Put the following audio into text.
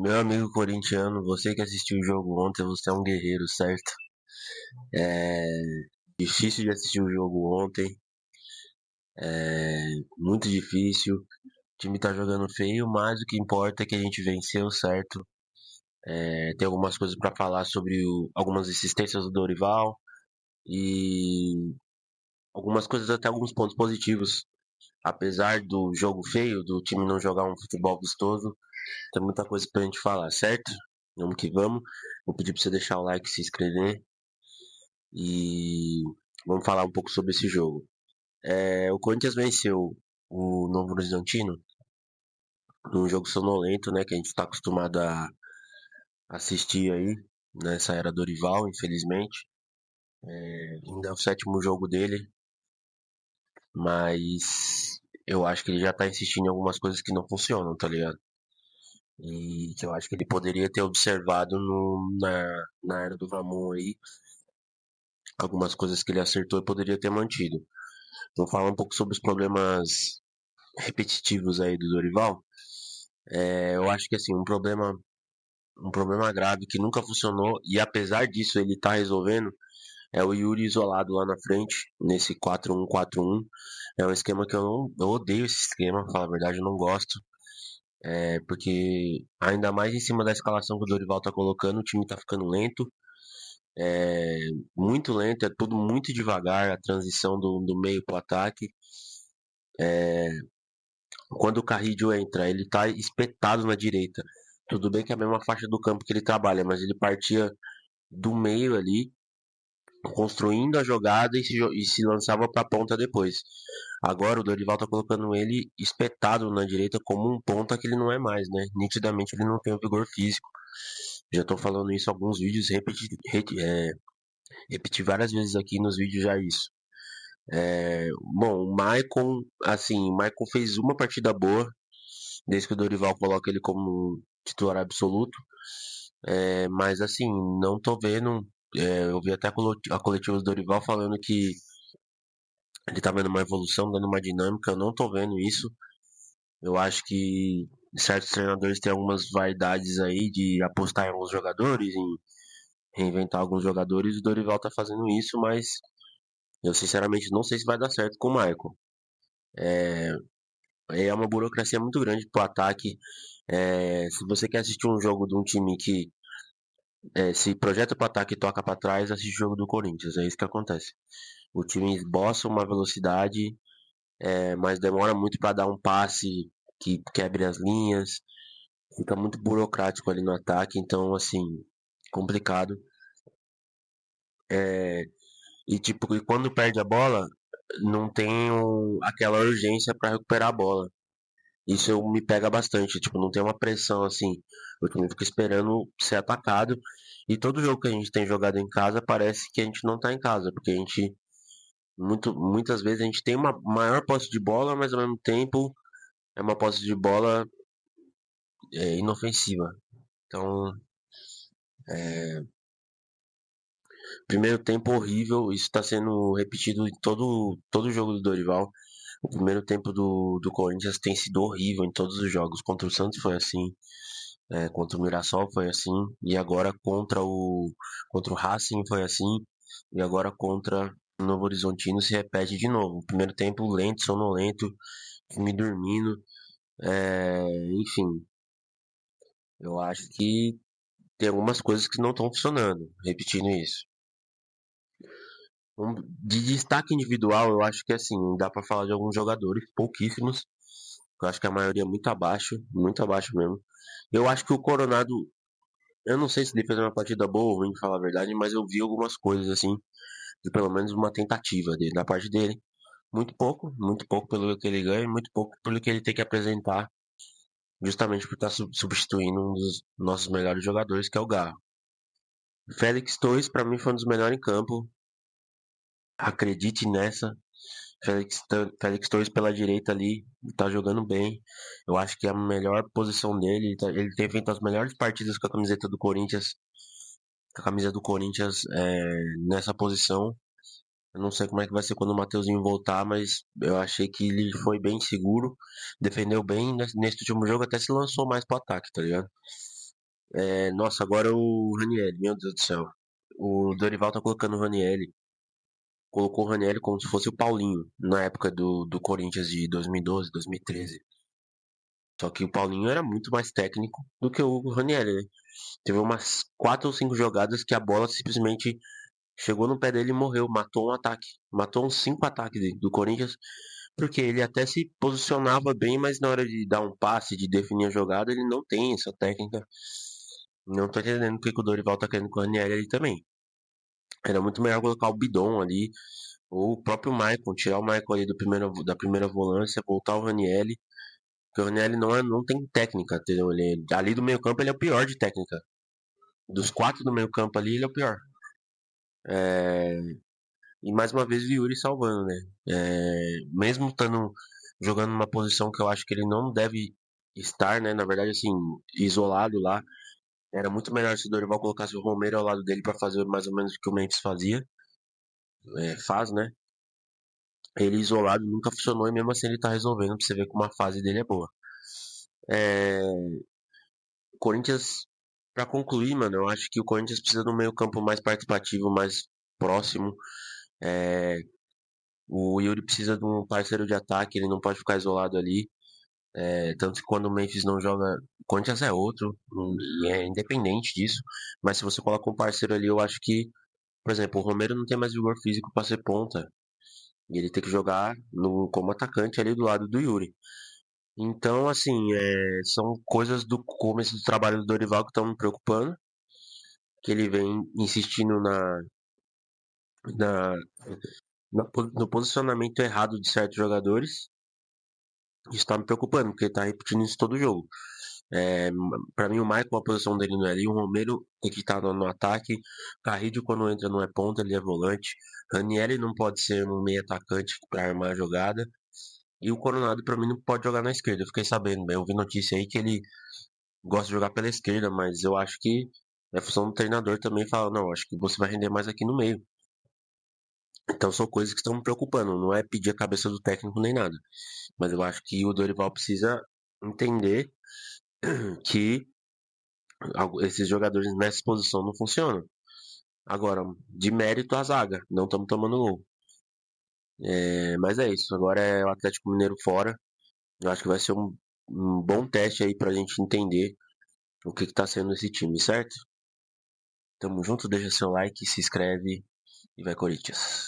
Meu amigo corintiano, você que assistiu o jogo ontem, você é um guerreiro, certo? É difícil de assistir o jogo ontem, muito difícil. O time tá jogando feio, mas o que importa é que a gente venceu, certo? Tem algumas coisas pra falar sobre algumas insistências do Dorival e algumas coisas, até alguns pontos positivos. Apesar do jogo feio, do time não jogar um futebol vistoso, tem muita coisa pra gente falar, certo? Vamos que vamos. Vou pedir pra você deixar o like, se inscrever. E vamos falar um pouco sobre esse jogo. O Corinthians venceu o Novo Horizontino num jogo sonolento, né? Que a gente está acostumado a assistir aí nessa era Dorival, infelizmente. Ainda é o sétimo jogo dele, mas eu acho que ele já tá insistindo em algumas coisas que não funcionam, tá ligado? E que eu acho que ele poderia ter observado na era do Ramon aí, algumas coisas que ele acertou e poderia ter mantido. Vamos falar um pouco sobre os problemas repetitivos aí do Dorival. Eu acho que assim, um problema grave que nunca funcionou e apesar disso ele tá resolvendo é o Yuri isolado lá na frente, nesse 4-1-4-1. É um esquema que eu odeio esse esquema, pra falar a verdade, eu não gosto. Porque ainda mais em cima da escalação que o Dorival tá colocando, o time tá ficando lento, é, muito lento, é tudo muito devagar, a transição do meio pro ataque. Quando o Carrillo entra, ele tá espetado na direita. Tudo bem que é a mesma faixa do campo que ele trabalha, mas ele partia do meio ali, construindo a jogada e se lançava para a ponta depois. Agora o Dorival tá colocando ele espetado na direita como um ponta que ele não é mais, né? Nitidamente ele não tem o vigor físico. Já tô falando isso em alguns vídeos, repeti várias vezes aqui nos vídeos já isso. Bom, o Maicon, assim, o Maicon fez uma partida boa, desde que o Dorival coloca ele como titular absoluto. Mas assim, não tô vendo. Eu vi até a coletiva do Dorival falando que ele tá vendo uma evolução, dando uma dinâmica. Eu não tô vendo isso. Eu acho que certos treinadores têm algumas vaidades aí de apostar em alguns jogadores, em reinventar alguns jogadores. O Dorival tá fazendo isso, mas eu sinceramente não sei se vai dar certo com o Michael. É uma burocracia muito grande pro ataque. Se você quer assistir um jogo de um time que se projeta para ataque e toca para trás, assiste o jogo do Corinthians. É isso que acontece. O time esboça uma velocidade, mas demora muito para dar um passe que quebre as linhas. Fica muito burocrático ali no ataque, então assim, complicado. É, e quando perde a bola, não tem aquela urgência para recuperar a bola. Isso me pega bastante, tipo, não tem uma pressão assim. O time fica esperando ser atacado. E todo jogo que a gente tem jogado em casa parece que a gente não tá em casa, porque a gente muitas vezes a gente tem uma maior posse de bola, mas ao mesmo tempo é uma posse de bola inofensiva. Então, primeiro tempo horrível, isso está sendo repetido em todo jogo do Dorival. O primeiro tempo do Corinthians tem sido horrível em todos os jogos. Contra o Santos foi assim, contra o Mirassol foi assim, e agora contra o Racing foi assim, e agora contra o Novo Horizontino se repete de novo. Primeiro tempo lento, sonolento, me dormindo, enfim, eu acho que tem algumas coisas que não estão funcionando, repetindo isso. De destaque individual, eu acho que assim, dá pra falar de alguns jogadores, pouquíssimos. Eu acho que a maioria é muito abaixo mesmo. Eu acho que o Coronado, eu não sei se ele fez uma partida boa ou ruim, pra falar a verdade, mas eu vi algumas coisas assim, de pelo menos uma tentativa dele, da parte dele. Muito pouco pelo que ele ganha, muito pouco pelo que ele tem que apresentar, justamente por estar substituindo um dos nossos melhores jogadores, que é o Garro. Félix Torres, pra mim, foi um dos melhores em campo. Acredite nessa. Félix Torres pela direita ali, tá jogando bem. Eu acho que é a melhor posição dele. Ele tem feito as melhores partidas com a camiseta do Corinthians, com a camisa do Corinthians nessa posição. Eu não sei como é que vai ser quando o Mateuzinho voltar, mas eu achei que ele foi bem seguro, defendeu bem. Nesse último jogo até se lançou mais pro ataque, tá ligado? Nossa, agora o Ranieri, meu Deus do céu. O Dorival tá colocando o Ranieri. Colocou o Ranieri como se fosse o Paulinho, na época do Corinthians de 2012, 2013. Só que o Paulinho era muito mais técnico do que o Ranieri, né? Teve umas 4 ou 5 jogadas que a bola simplesmente chegou no pé dele e morreu, matou um ataque. Matou uns 5 ataques do Corinthians, porque ele até se posicionava bem, mas na hora de dar um passe, de definir a jogada, ele não tem essa técnica. Não tô entendendo o que que o Dorival tá querendo com o Ranieri ali também. Era muito melhor colocar o Bidon ali, ou o próprio Maicon, tirar o Maicon ali da primeira volância, voltar o Ranieri, porque o Ranieri não tem técnica, entendeu? Ali do meio campo ele é o pior de técnica. Dos 4 do meio campo ali, ele é o pior. É, E mais uma vez o Yuri salvando, né? Mesmo estando jogando numa posição que eu acho que ele não deve estar, né? Na verdade, assim, isolado lá. Era muito melhor se o Dorival colocasse o Romero ao lado dele para fazer mais ou menos o que o Memphis faz, né? Ele isolado nunca funcionou e mesmo assim ele tá resolvendo pra você ver como a fase dele é boa. É, Corinthians, pra concluir, mano, eu acho que o Corinthians precisa de um meio-campo mais participativo, mais próximo. É, o Yuri precisa de um parceiro de ataque, ele não pode ficar isolado ali. Tanto que quando o Memphis não joga, o Corinthians é outro, e é independente disso. Mas se você coloca um parceiro ali, eu acho que, por exemplo, o Romero não tem mais vigor físico para ser ponta. E ele tem que jogar como atacante ali do lado do Yuri. Então, assim, são coisas do começo do trabalho do Dorival que estão me preocupando. Que ele vem insistindo na, no posicionamento errado de certos jogadores. Isso tá me preocupando, porque ele tá repetindo isso todo jogo. É, para mim, o Michael, a posição dele não é ali. O Romero tem que estar no ataque. Carrillo, quando entra, não é ponta, ele é volante. Ranieri não pode ser um meio atacante para armar a jogada. E o Coronado, para mim, não pode jogar na esquerda. Eu fiquei sabendo, eu vi notícia aí que ele gosta de jogar pela esquerda, mas eu acho que é função do treinador também falar: não, acho que você vai render mais aqui no meio. Então são coisas que estão me preocupando. Não é pedir a cabeça do técnico nem nada. Mas eu acho que o Dorival precisa entender que esses jogadores nessa posição não funcionam. Agora, de mérito a zaga, não estamos tomando gol. Mas é isso, agora é o Atlético Mineiro fora. Eu acho que vai ser um bom teste aí pra gente entender o que tá sendo esse time, certo? Tamo junto, deixa seu like, se inscreve e vai Corinthians.